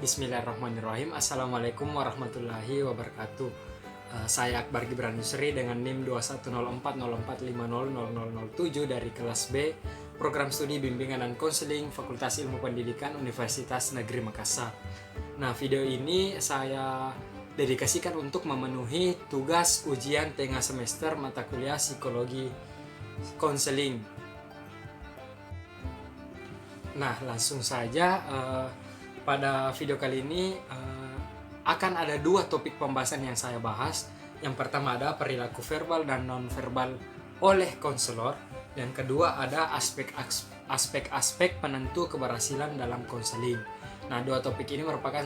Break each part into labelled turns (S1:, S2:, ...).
S1: Bismillahirrahmanirrahim. Assalamualaikum warahmatullahi wabarakatuh. Saya Akbar Gibran Yusri dengan NIM 210404500007 dari kelas B, Program Studi Bimbingan dan Konseling Fakultas Ilmu Pendidikan Universitas Negeri Makassar. Nah, video ini saya dedikasikan untuk memenuhi tugas ujian tengah semester mata kuliah Psikologi Konseling. Nah, langsung saja. Pada video kali ini akan ada dua topik pembahasan yang saya bahas. Yang pertama ada perilaku verbal dan non-verbal oleh konselor. Yang kedua ada aspek-aspek penentu keberhasilan dalam konseling. Nah, dua topik ini merupakan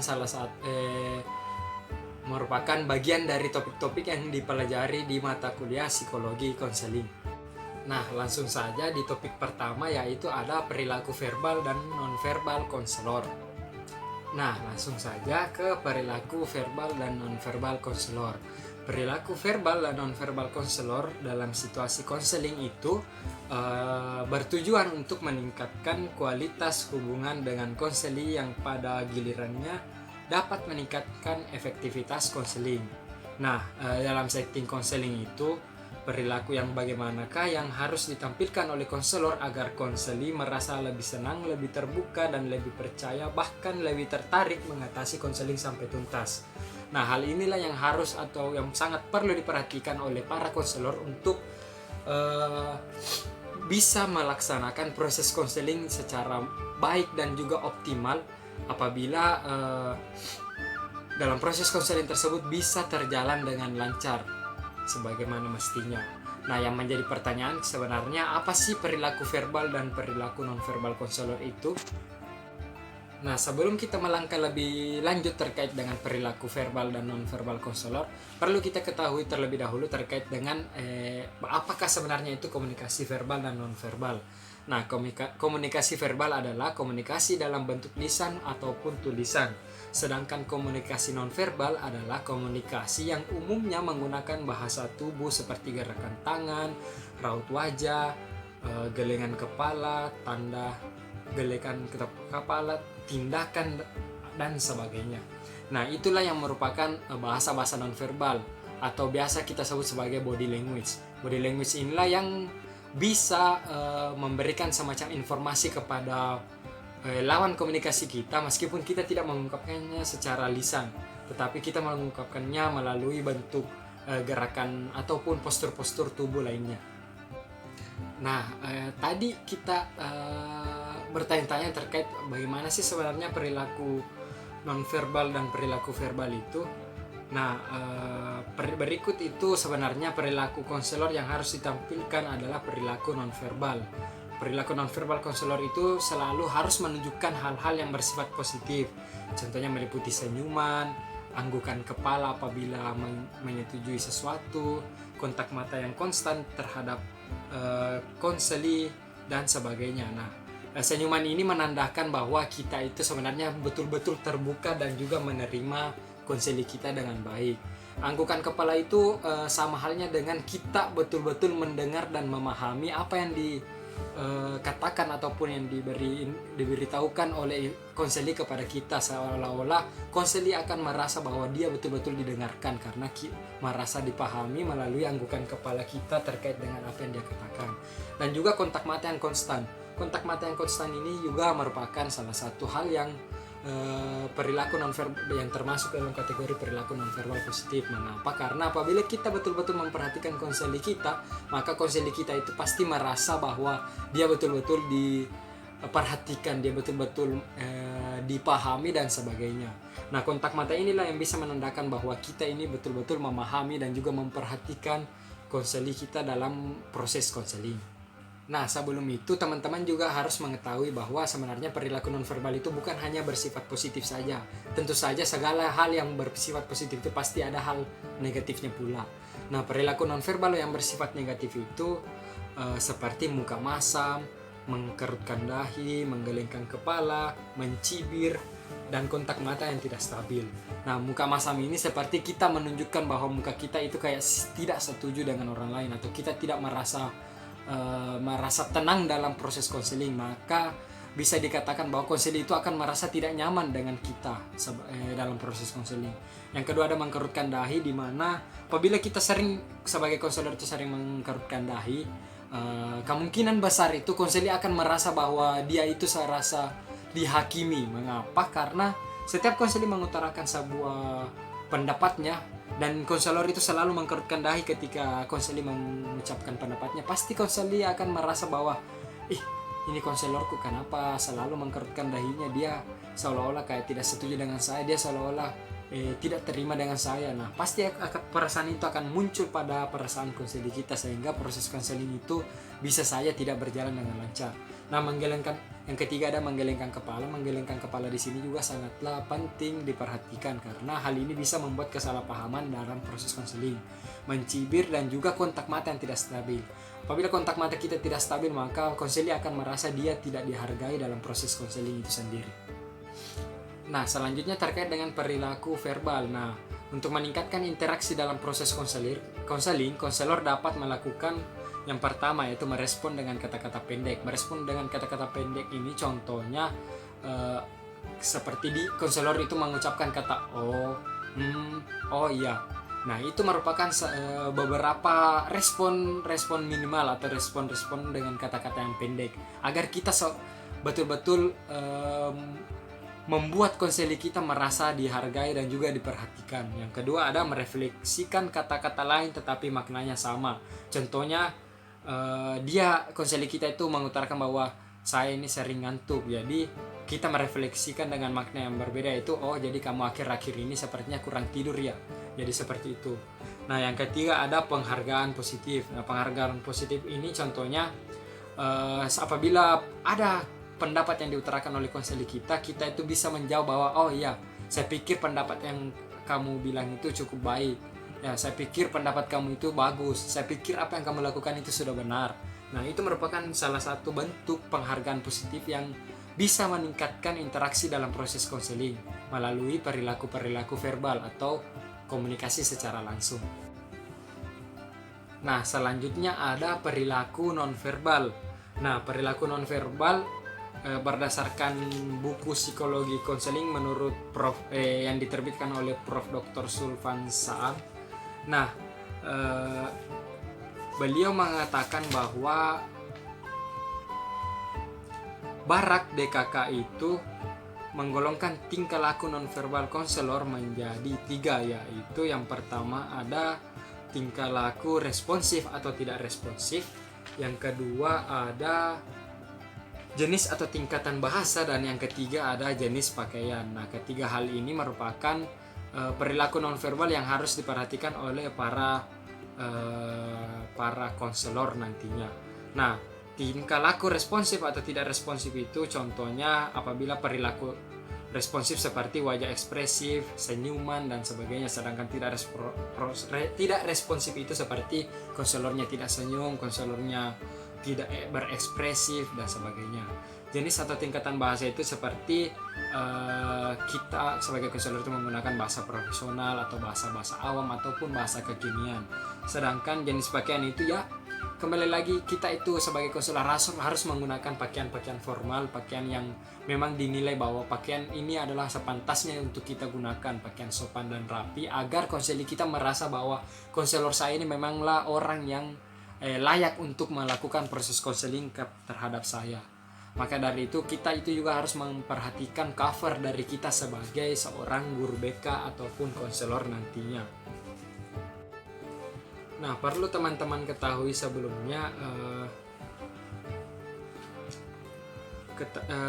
S1: merupakan bagian dari topik-topik yang dipelajari di mata kuliah psikologi konseling. Nah, langsung saja di topik pertama, yaitu ada perilaku verbal dan non-verbal konselor. Nah, langsung saja ke perilaku verbal dan non-verbal konselor. Perilaku verbal dan non-verbal konselor dalam situasi konseling itu bertujuan untuk meningkatkan kualitas hubungan dengan konseli yang pada gilirannya dapat meningkatkan efektivitas konseling. Nah, dalam setting konseling itu, perilaku yang bagaimanakah yang harus ditampilkan oleh konselor agar konseli merasa lebih senang, lebih terbuka, dan lebih percaya, bahkan lebih tertarik mengatasi konseling sampai tuntas. Nah, hal inilah yang harus atau yang sangat perlu diperhatikan oleh para konselor untuk bisa melaksanakan proses konseling secara baik dan juga optimal apabila dalam proses konseling tersebut bisa terjalan dengan lancar sebagaimana mestinya. Nah, yang menjadi pertanyaan sebenarnya apa sih perilaku verbal dan perilaku non-verbal konselor itu? Nah, sebelum kita melangkah lebih lanjut terkait dengan perilaku verbal dan non-verbal konselor, perlu kita ketahui terlebih dahulu terkait dengan apakah sebenarnya itu komunikasi verbal dan non-verbal. Nah, komunikasi verbal adalah komunikasi dalam bentuk lisan ataupun tulisan. Sedangkan komunikasi nonverbal adalah komunikasi yang umumnya menggunakan bahasa tubuh seperti gerakan tangan, raut wajah, gelengan kepala, tanda gelekan kepala, tindakan, dan sebagainya. Nah, itulah yang merupakan bahasa-bahasa nonverbal atau biasa kita sebut sebagai body language. Body language inilah yang bisa memberikan semacam informasi kepada lawan komunikasi kita, meskipun kita tidak mengungkapkannya secara lisan, tetapi kita mengungkapkannya melalui bentuk gerakan ataupun postur-postur tubuh lainnya. Nah, tadi kita bertanya-tanya terkait bagaimana sih sebenarnya perilaku nonverbal dan perilaku verbal itu. Nah, berikut itu sebenarnya perilaku konselor yang harus ditampilkan adalah perilaku nonverbal. Perilaku nonverbal konselor itu selalu harus menunjukkan hal-hal yang bersifat positif. Contohnya meliputi senyuman, anggukan kepala apabila menyetujui sesuatu, kontak mata yang konstan terhadap konseli, dan sebagainya. Nah, senyuman ini menandakan bahwa kita itu sebenarnya betul-betul terbuka dan juga menerima konseli kita dengan baik. Anggukan kepala itu sama halnya dengan kita betul-betul mendengar dan memahami apa yang katakan ataupun yang diberitahukan oleh konseli kepada kita, seolah-olah konseli akan merasa bahwa dia betul-betul didengarkan karena merasa dipahami melalui anggukan kepala kita terkait dengan apa yang dia katakan. Dan juga kontak mata yang konstan. Kontak mata yang konstan ini juga merupakan salah satu hal yang perilaku nonverbal yang termasuk dalam kategori perilaku nonverbal positif. Mengapa? Karena apabila kita betul-betul memperhatikan konseli kita, maka konseli kita itu pasti merasa bahwa dia betul-betul diperhatikan, dia betul-betul dipahami dan sebagainya. Nah, kontak mata inilah yang bisa menandakan bahwa kita ini betul-betul memahami dan juga memperhatikan konseli kita dalam proses konseling. Nah, sebelum itu teman-teman juga harus mengetahui bahwa sebenarnya perilaku nonverbal itu bukan hanya bersifat positif saja. Tentu saja segala hal yang bersifat positif itu pasti ada hal negatifnya pula. Nah, perilaku nonverbal yang bersifat negatif itu seperti muka masam, mengkerutkan dahi, menggelengkan kepala, mencibir, dan kontak mata yang tidak stabil. Nah, muka masam ini seperti kita menunjukkan bahwa muka kita itu kayak tidak setuju dengan orang lain atau kita tidak merasa tenang dalam proses konseling. Maka bisa dikatakan bahwa konseling itu akan merasa tidak nyaman dengan kita dalam proses konseling. Yang kedua ada mengkerutkan dahi, di mana apabila kita sering sebagai konselor itu sering mengkerutkan dahi, kemungkinan besar itu konseling akan merasa bahwa dia itu serasa dihakimi. Mengapa? Karena setiap konseling mengutarakan sebuah pendapatnya, dan konselor itu selalu mengkerutkan dahi ketika konseling mengucapkan pendapatnya, pasti konseling akan merasa bahwa ini konselorku kenapa selalu mengkerutkan dahinya, dia seolah-olah kayak tidak setuju dengan saya, dia seolah-olah tidak terima dengan saya. Nah, pasti perasaan itu akan muncul pada perasaan konseling kita, sehingga proses konseling itu bisa saja tidak berjalan dengan lancar. Nah, yang ketiga ada menggelengkan kepala. Menggelengkan kepala di sini juga sangatlah penting diperhatikan, karena hal ini bisa membuat kesalahpahaman dalam proses konseling, mencibir, dan juga kontak mata yang tidak stabil. Apabila kontak mata kita tidak stabil, maka konseling akan merasa dia tidak dihargai dalam proses konseling itu sendiri. Nah, selanjutnya terkait dengan perilaku verbal. Nah, untuk meningkatkan interaksi dalam proses konseling, konselor dapat melakukan yang pertama, yaitu merespon dengan kata-kata pendek. Merespon dengan kata-kata pendek ini contohnya seperti konselor itu mengucapkan kata oh iya. Nah, itu merupakan beberapa respon minimal atau respon dengan kata-kata yang pendek, agar kita betul-betul membuat konseling kita merasa dihargai dan juga diperhatikan. Yang kedua ada merefleksikan kata-kata lain tetapi maknanya sama. Contohnya konseling kita itu mengutarakan bahwa saya ini sering ngantuk, jadi kita merefleksikan dengan makna yang berbeda, itu jadi kamu akhir-akhir ini sepertinya kurang tidur ya, jadi seperti itu. Nah, yang ketiga ada penghargaan positif. Nah, penghargaan positif ini contohnya apabila ada pendapat yang diutarakan oleh konseling kita itu bisa menjawab bahwa oh iya, saya pikir pendapat yang kamu bilang itu cukup baik ya, saya pikir pendapat kamu itu bagus, saya pikir apa yang kamu lakukan itu sudah benar. Nah, itu merupakan salah satu bentuk penghargaan positif yang bisa meningkatkan interaksi dalam proses konseling melalui perilaku verbal atau komunikasi secara langsung. Nah, selanjutnya ada perilaku nonverbal. Nah, perilaku nonverbal berdasarkan buku psikologi konseling menurut yang diterbitkan oleh Prof. Dr. Sulfan Saab. Nah, beliau mengatakan bahwa Barak DKK itu menggolongkan tingkah laku nonverbal konselor menjadi 3, yaitu yang pertama ada tingkah laku responsif atau tidak responsif, yang kedua ada jenis atau tingkatan bahasa, dan yang ketiga ada jenis pakaian. Nah, ketiga hal ini merupakan perilaku nonverbal yang harus diperhatikan oleh para konselor nantinya. Nah, tingkah laku responsif atau tidak responsif itu contohnya apabila perilaku responsif seperti wajah ekspresif, senyuman dan sebagainya, sedangkan tidak responsif itu seperti konselornya tidak senyum, konselornya tidak berekspresif dan sebagainya. Jenis atau tingkatan bahasa itu seperti kita sebagai konselor itu menggunakan bahasa profesional atau bahasa awam ataupun bahasa kekinian. Sedangkan jenis pakaian itu ya kembali lagi kita itu sebagai konselor harus menggunakan pakaian formal, pakaian yang memang dinilai bahwa pakaian ini adalah sepantasnya untuk kita gunakan, pakaian sopan dan rapi, agar konseling kita merasa bahwa konselor saya ini memanglah orang yang layak untuk melakukan proses konseling terhadap saya. Maka dari itu kita itu juga harus memperhatikan cover dari kita sebagai seorang guru BK ataupun konselor nantinya. Nah, perlu teman-teman ketahui sebelumnya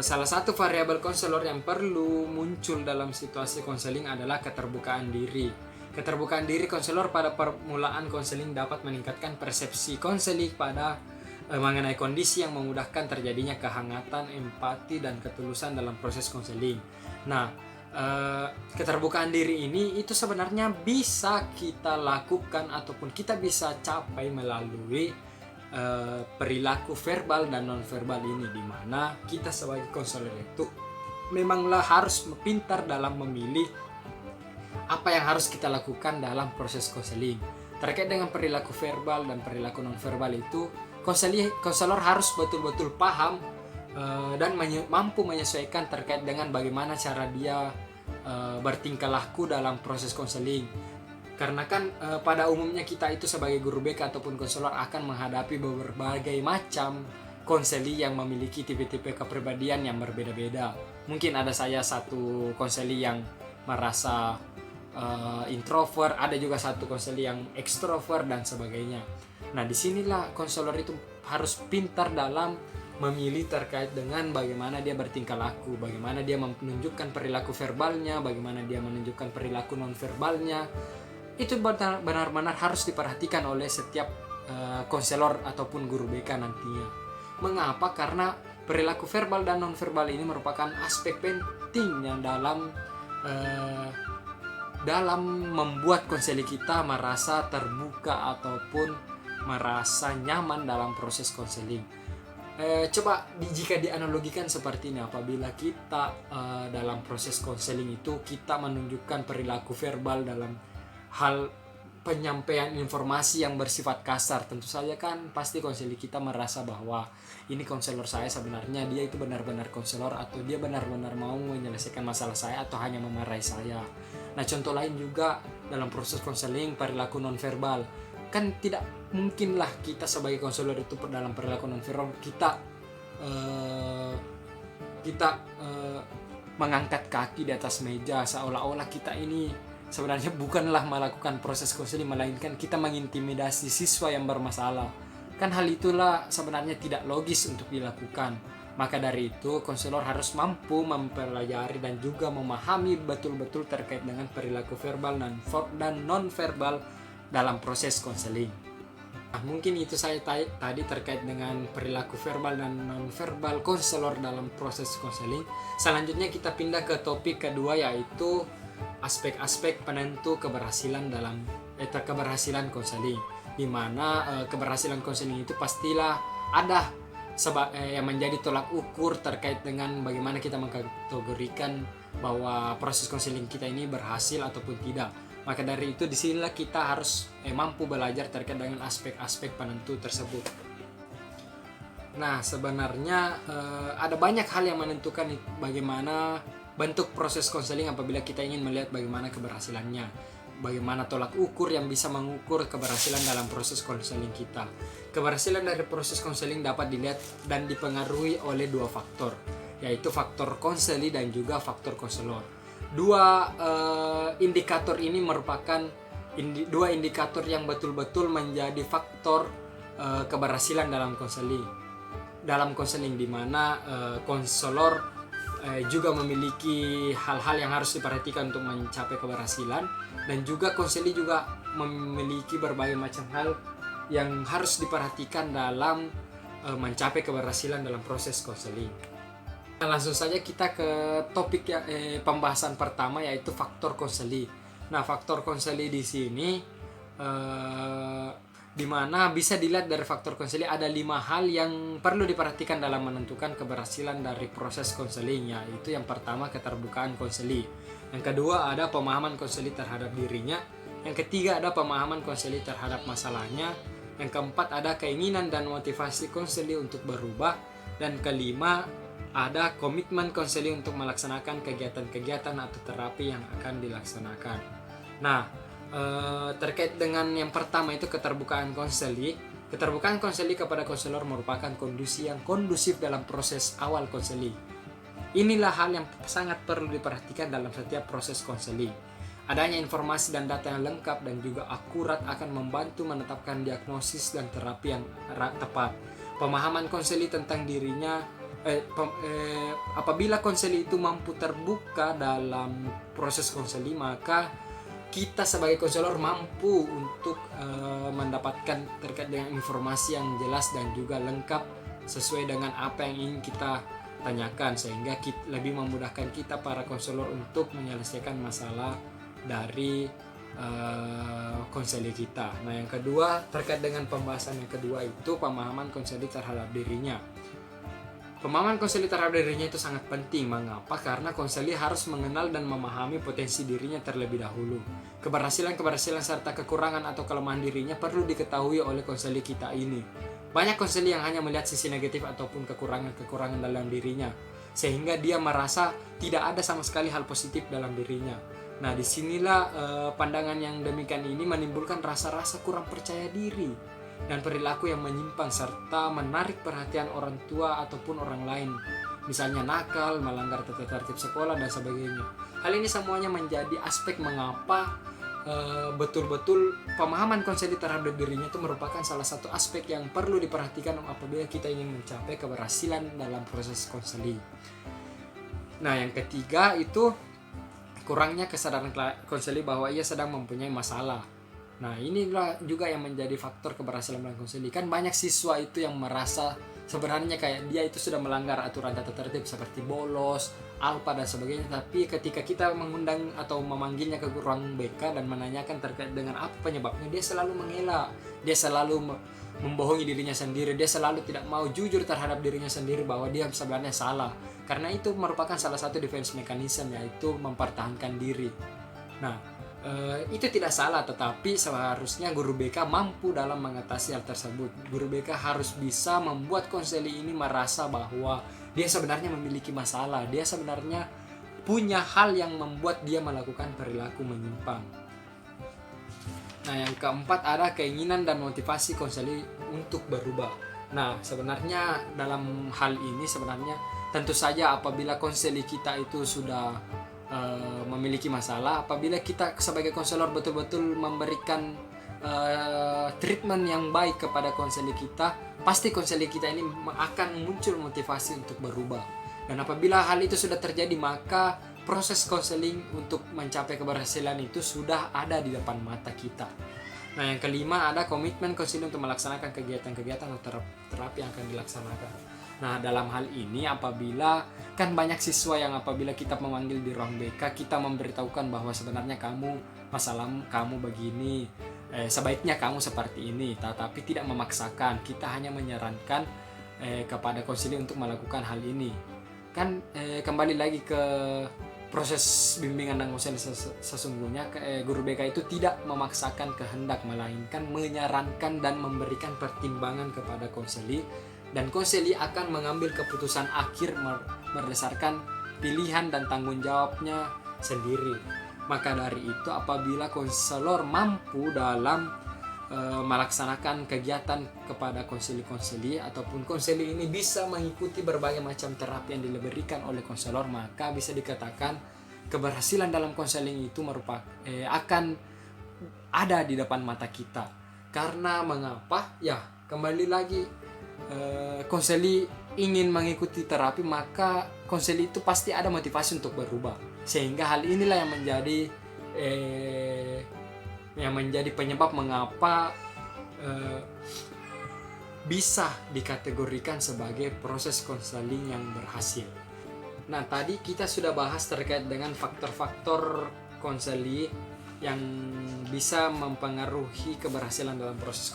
S1: salah satu variabel konselor yang perlu muncul dalam situasi konseling adalah keterbukaan diri. Keterbukaan diri konselor pada permulaan konseling dapat meningkatkan persepsi konseling pada mengenai kondisi yang memudahkan terjadinya kehangatan, empati, dan ketulusan dalam proses konseling. Nah, keterbukaan diri ini itu sebenarnya bisa kita lakukan ataupun kita bisa capai melalui perilaku verbal dan nonverbal ini, di mana kita sebagai konselor itu memanglah harus pintar dalam memilih apa yang harus kita lakukan dalam proses konseling. Terkait dengan perilaku verbal dan perilaku nonverbal itu, konselor harus betul-betul paham dan mampu menyesuaikan terkait dengan bagaimana cara dia bertingkah laku dalam proses konseling. Karena kan pada umumnya kita itu sebagai guru BK ataupun konselor akan menghadapi berbagai macam konseli yang memiliki tipe-tipe kepribadian yang berbeda-beda. Mungkin ada saya satu konseli yang merasa introvert, ada juga satu konseli yang ekstrovert dan sebagainya. Nah, disinilah konselor itu harus pintar dalam memilih terkait dengan bagaimana dia bertingkah laku, bagaimana dia menunjukkan perilaku verbalnya, bagaimana dia menunjukkan perilaku non-verbalnya. Itu benar-benar harus diperhatikan oleh setiap konselor ataupun guru BK nantinya. Mengapa? Karena perilaku verbal dan non-verbal ini merupakan aspek penting yang dalam membuat konseli kita merasa terbuka ataupun merasa nyaman dalam proses konseling. Coba jika dianalogikan seperti ini, apabila kita dalam proses konseling itu kita menunjukkan perilaku verbal dalam hal penyampaian informasi yang bersifat kasar, tentu saja kan pasti konselor kita merasa bahwa ini konselor saya sebenarnya dia itu benar-benar konselor atau dia benar-benar mau menyelesaikan masalah saya atau hanya memarahi saya. Nah, contoh lain juga dalam proses konseling perilaku nonverbal. Kan tidak mungkinlah kita sebagai konselor itu dalam perilaku nonverbal kita mengangkat kaki di atas meja seolah-olah kita ini sebenarnya bukanlah melakukan proses konseling, melainkan kita mengintimidasi siswa yang bermasalah. Kan hal itulah sebenarnya tidak logis untuk dilakukan. Maka dari itu konselor harus mampu mempelajari dan juga memahami betul-betul terkait dengan perilaku verbal dan non-verbal dalam proses konseling. Nah, mungkin itu saya tadi terkait dengan perilaku verbal dan non-verbal konselor dalam proses konseling. Selanjutnya kita pindah ke topik kedua, yaitu aspek-aspek penentu keberhasilan dalam keberhasilan konseling, di mana keberhasilan konseling itu pastilah ada yang menjadi tolak ukur terkait dengan bagaimana kita mengkategorikan bahwa proses konseling kita ini berhasil ataupun tidak. Maka dari itu disinilah kita harus mampu belajar terkait dengan aspek-aspek penentu tersebut. Nah, sebenarnya ada banyak hal yang menentukan bagaimana bentuk proses konseling apabila kita ingin melihat bagaimana keberhasilannya, bagaimana tolak ukur yang bisa mengukur keberhasilan dalam proses konseling kita. Keberhasilan dari proses konseling dapat dilihat dan dipengaruhi oleh dua faktor, yaitu faktor konseli dan juga faktor konselor. Dua indikator ini merupakan dua indikator yang betul-betul menjadi faktor keberhasilan dalam konseling, di mana konselor juga memiliki hal-hal yang harus diperhatikan untuk mencapai keberhasilan, dan juga konseli juga memiliki berbagai macam hal yang harus diperhatikan dalam mencapai keberhasilan dalam proses konseling. Nah, langsung saja kita ke topik pembahasan pertama, yaitu faktor konseli. Nah, faktor konseli di sini di mana bisa dilihat dari faktor konseli ada 5 hal yang perlu diperhatikan dalam menentukan keberhasilan dari proses konseling, yaitu yang pertama keterbukaan konseli, yang kedua ada pemahaman konseli terhadap dirinya, yang ketiga ada pemahaman konseli terhadap masalahnya, yang keempat ada keinginan dan motivasi konseli untuk berubah, dan kelima ada komitmen konseli untuk melaksanakan kegiatan-kegiatan atau terapi yang akan dilaksanakan. Nah, terkait dengan yang pertama itu keterbukaan konseli. Keterbukaan konseli kepada konselor merupakan kondisi yang kondusif dalam proses awal konseli. Inilah hal yang sangat perlu diperhatikan dalam setiap proses konseli. Adanya informasi dan data yang lengkap dan juga akurat akan membantu menetapkan diagnosis dan terapi yang tepat. Pemahaman konseli tentang dirinya apabila konseli itu mampu terbuka dalam proses konseli, maka kita sebagai konselor mampu untuk mendapatkan terkait dengan informasi yang jelas dan juga lengkap sesuai dengan apa yang ingin kita tanyakan, sehingga lebih memudahkan kita para konselor untuk menyelesaikan masalah dari konseli kita. Nah, yang kedua terkait dengan pembahasan yang kedua itu pemahaman konseli terhadap dirinya. Pemahaman konseli terhadap dirinya itu sangat penting. Mengapa? Karena konseli harus mengenal dan memahami potensi dirinya terlebih dahulu. Keberhasilan serta kekurangan atau kelemahan dirinya perlu diketahui oleh konseli kita ini. Banyak konseli yang hanya melihat sisi negatif ataupun kekurangan dalam dirinya, sehingga dia merasa tidak ada sama sekali hal positif dalam dirinya. Nah, disinilah pandangan yang demikian ini menimbulkan rasa-rasa kurang percaya diri dan perilaku yang menyimpang serta menarik perhatian orang tua ataupun orang lain. Misalnya nakal, melanggar tata tertib sekolah dan sebagainya. Hal ini semuanya menjadi aspek mengapa betul-betul pemahaman konseli terhadap dirinya itu merupakan salah satu aspek yang perlu diperhatikan apabila kita ingin mencapai keberhasilan dalam proses konseli. Nah, yang ketiga itu kurangnya kesadaran konseli bahwa ia sedang mempunyai masalah. Nah, inilah juga yang menjadi faktor keberhasilan dalam konseli. Kan banyak siswa itu yang merasa sebenarnya kayak dia itu sudah melanggar aturan tata tertib seperti bolos, alpa dan sebagainya, tapi ketika kita mengundang atau memanggilnya ke ruang BK dan menanyakan terkait dengan apa penyebabnya, dia selalu mengelak, dia selalu membohongi dirinya sendiri, dia selalu tidak mau jujur terhadap dirinya sendiri bahwa dia sebenarnya salah. Karena itu merupakan salah satu defense mechanism, yaitu mempertahankan diri. Nah, itu tidak salah, tetapi seharusnya guru BK mampu dalam mengatasi hal tersebut. Guru BK harus bisa membuat konseli ini merasa bahwa dia sebenarnya memiliki masalah, dia sebenarnya punya hal yang membuat dia melakukan perilaku menyimpang. Nah, yang keempat ada keinginan dan motivasi konseli untuk berubah. Nah, sebenarnya dalam hal ini sebenarnya tentu saja apabila konseli kita itu sudah memiliki masalah, apabila kita sebagai konselor betul-betul memberikan treatment yang baik kepada konseli kita, pasti konseli kita ini akan muncul motivasi untuk berubah. Dan apabila hal itu sudah terjadi, maka proses konseling untuk mencapai keberhasilan itu sudah ada di depan mata kita. Nah, yang kelima ada komitmen konseling untuk melaksanakan kegiatan-kegiatan atau terapi yang akan dilaksanakan. Nah, dalam hal ini apabila kan banyak siswa yang apabila kita memanggil di ruang BK, kita memberitahukan bahwa sebenarnya masalah kamu begini, sebaiknya kamu seperti ini, tetapi tidak memaksakan. Kita hanya menyarankan kepada konseling untuk melakukan hal ini. Kan kembali lagi ke proses bimbingan dan konseling sesungguhnya, guru BK itu tidak memaksakan kehendak, melainkan menyarankan dan memberikan pertimbangan kepada konseli, dan konseli akan mengambil keputusan akhir berdasarkan pilihan dan tanggung jawabnya sendiri. Maka dari itu apabila konselor mampu dalam melaksanakan kegiatan kepada konseli-konseli ataupun konseli ini bisa mengikuti berbagai macam terapi yang diberikan oleh konselor, maka bisa dikatakan keberhasilan dalam konseling itu akan ada di depan mata kita. Karena mengapa? Ya, kembali lagi konseli ingin mengikuti terapi, maka konseli itu pasti ada motivasi untuk berubah. Sehingga hal inilah yang menjadi penyebab mengapa bisa dikategorikan sebagai proses konseling yang berhasil. Nah, tadi kita sudah bahas terkait dengan faktor-faktor konseli yang bisa mempengaruhi keberhasilan dalam proses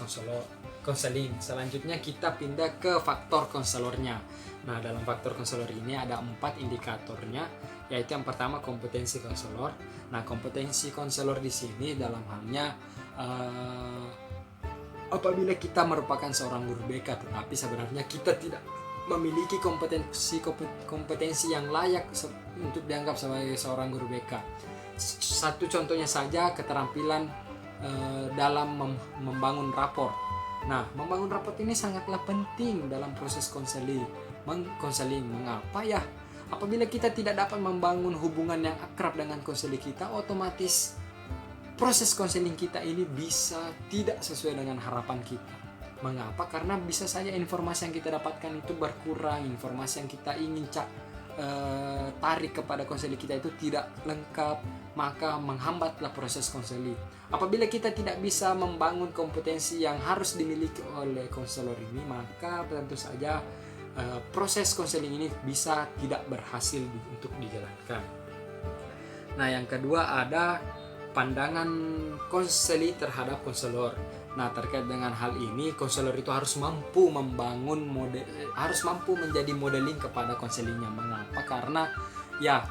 S1: konseling. Selanjutnya kita pindah ke faktor konselornya. Nah, dalam faktor konselor ini ada 4 indikatornya, yaitu yang pertama kompetensi konselor. Nah, kompetensi konselor di sini dalam halnya apabila kita merupakan seorang guru BK tetapi sebenarnya kita tidak memiliki kompetensi yang layak untuk dianggap sebagai seorang guru BK. Satu contohnya saja keterampilan dalam membangun rapor. Nah, membangun raport ini sangatlah penting dalam proses konseling. Mengapa ya? Apabila kita tidak dapat membangun hubungan yang akrab dengan konseling kita, otomatis proses konseling kita ini bisa tidak sesuai dengan harapan kita. Mengapa? Karena bisa saja informasi yang kita dapatkan itu berkurang, informasi yang kita ingin tarik kepada konseling kita itu tidak lengkap, maka menghambatlah proses konseling. Apabila kita tidak bisa membangun kompetensi yang harus dimiliki oleh konselor ini, maka tentu saja proses konseling ini bisa tidak berhasil untuk dijalankan. Nah, yang kedua ada pandangan konseli terhadap konselor. Nah, terkait dengan hal ini, konselor itu harus mampu harus mampu menjadi modeling kepada konselingnya. Mengapa? Karena ya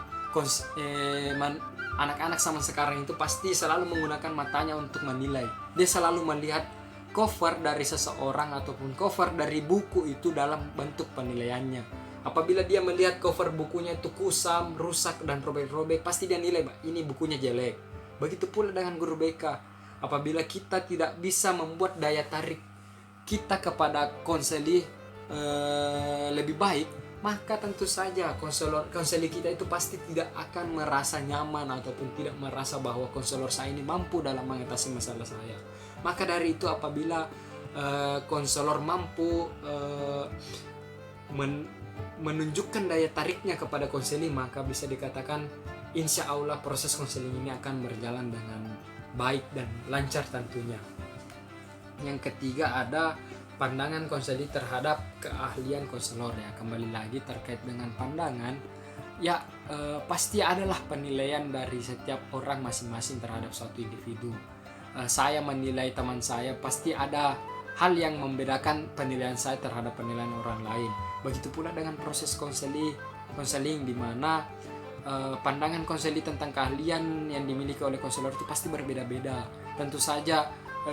S1: anak-anak zaman sekarang itu pasti selalu menggunakan matanya untuk menilai. Dia selalu melihat cover dari seseorang ataupun cover dari buku itu dalam bentuk penilaiannya. Apabila dia melihat cover bukunya itu kusam, rusak dan robek-robek, pasti dia nilai ini bukunya jelek. Begitu pula dengan guru BK. Apabila kita tidak bisa membuat daya tarik kita kepada konseli lebih baik, maka tentu saja konseli kita itu pasti tidak akan merasa nyaman ataupun tidak merasa bahwa konselor saya ini mampu dalam mengatasi masalah saya. Maka dari itu apabila konselor mampu menunjukkan daya tariknya kepada konseling, maka bisa dikatakan insya Allah proses konseling ini akan berjalan dengan baik dan lancar tentunya. Yang ketiga ada pandangan konseling terhadap keahlian konselor ya. Kembali lagi terkait dengan pandangan ya, pasti adalah penilaian dari setiap orang masing-masing terhadap suatu individu. Saya menilai teman saya, pasti ada hal yang membedakan penilaian saya terhadap penilaian orang lain. Begitu pula dengan proses konseling di mana pandangan konseling tentang keahlian yang dimiliki oleh konselor itu pasti berbeda-beda. Tentu saja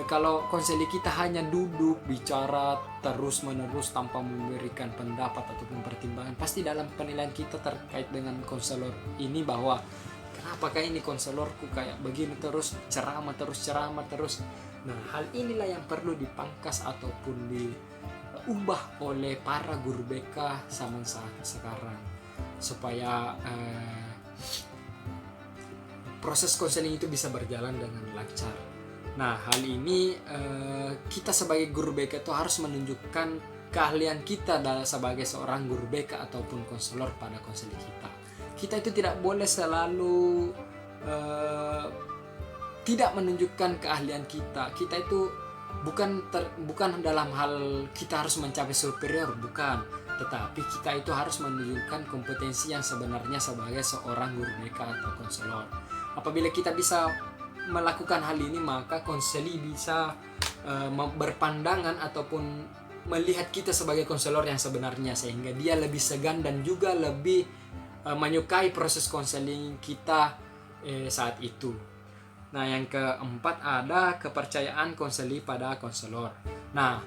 S1: kalau konseling kita hanya duduk bicara terus-menerus tanpa memberikan pendapat ataupun pertimbangan, pasti dalam penilaian kita terkait dengan konselor ini bahwa kenapa kayak ini konselorku kayak begini terus, ceramah terus. Nah, hal inilah yang perlu dipangkas ataupun diubah oleh para guru BK zaman sekarang supaya proses konseling itu bisa berjalan dengan lancar. Nah, hal ini kita sebagai guru BK itu harus menunjukkan keahlian kita sebagai seorang guru BK ataupun konselor pada konseling kita. Kita itu tidak boleh selalu tidak menunjukkan keahlian kita. Kita itu bukan dalam hal kita harus mencapai superior, bukan. Tetapi kita itu harus menunjukkan kompetensi yang sebenarnya sebagai seorang guru BK atau konselor. Apabila kita bisa melakukan hal ini, maka konseli bisa berpandangan ataupun melihat kita sebagai konselor yang sebenarnya, sehingga dia lebih segan dan juga lebih menyukai proses konseling kita saat itu. Nah, yang keempat ada kepercayaan konseli pada konselor. Nah,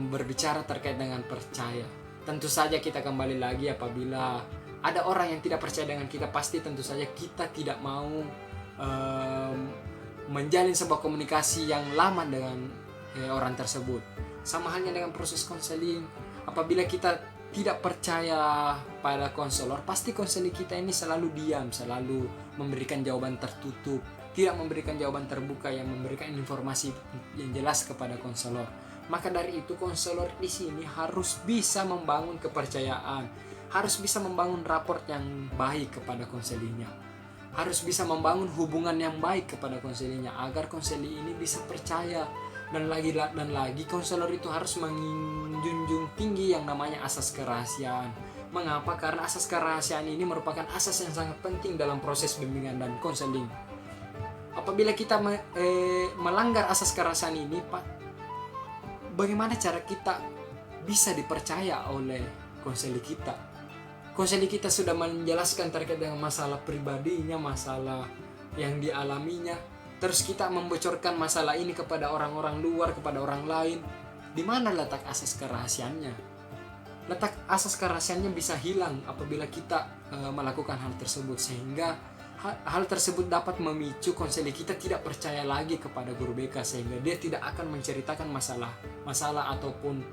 S1: berbicara terkait dengan percaya, tentu saja kita kembali lagi apabila ada orang yang tidak percaya dengan kita, pasti tentu saja kita tidak mau menjalin sebuah komunikasi yang lama dengan orang tersebut. Sama halnya dengan proses konseling, apabila kita tidak percaya pada konselor, pasti konseling kita ini selalu diam, selalu memberikan jawaban tertutup, tidak memberikan jawaban terbuka yang memberikan informasi yang jelas kepada konselor. Maka dari itu konselor di sini harus bisa membangun kepercayaan, harus bisa membangun raport yang baik kepada konselingnya, harus bisa membangun hubungan yang baik kepada konselingnya agar konseling ini bisa percaya. Dan lagi konselor itu harus menjunjung tinggi yang namanya asas kerahasiaan. Mengapa? Karena asas kerahasiaan ini merupakan asas yang sangat penting dalam proses bimbingan dan konseling. Apabila kita melanggar asas kerahasiaan ini, Pak, bagaimana cara kita bisa dipercaya oleh konseling kita? Konseling kita sudah menjelaskan terkait dengan masalah pribadinya, masalah yang dialaminya, terus kita membocorkan masalah ini kepada orang-orang luar, kepada orang lain. Di mana letak asas kerahasiaannya? Letak asas kerahasiaannya bisa hilang apabila kita melakukan hal tersebut, sehingga hal tersebut dapat memicu konseling kita tidak percaya lagi kepada guru BK, sehingga dia tidak akan menceritakan masalah ataupun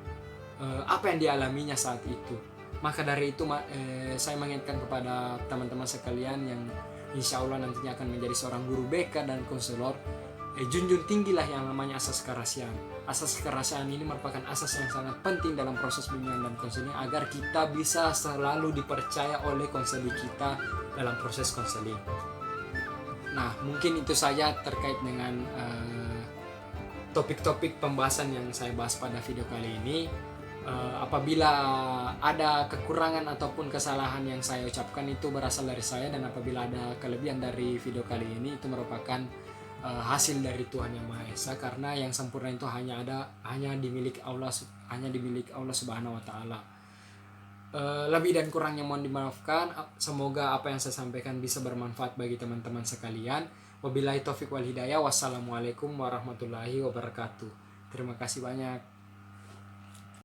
S1: apa yang dialaminya saat itu. Maka dari itu saya mengingatkan kepada teman-teman sekalian yang insya Allah nantinya akan menjadi seorang guru BK dan konselor, junjung tinggilah yang namanya asas kerahasiaan. Asas kerahasiaan ini merupakan asas yang sangat penting dalam proses bimbingan dan konseling agar kita bisa selalu dipercaya oleh konseling kita dalam proses konseling. Nah, mungkin itu saja terkait dengan topik-topik pembahasan yang saya bahas pada video kali ini. Apabila ada kekurangan ataupun kesalahan yang saya ucapkan itu berasal dari saya, dan apabila ada kelebihan dari video kali ini itu merupakan hasil dari Tuhan Yang Maha Esa, karena yang sempurna itu hanya dimiliki Allah Subhanahu wa taala. Lebih dan kurangnya mohon dimaafkan. Semoga apa yang saya sampaikan bisa bermanfaat bagi teman-teman sekalian. Wabillahi taufik wal hidayah. Wassalamualaikum warahmatullahi wabarakatuh. Terima kasih banyak.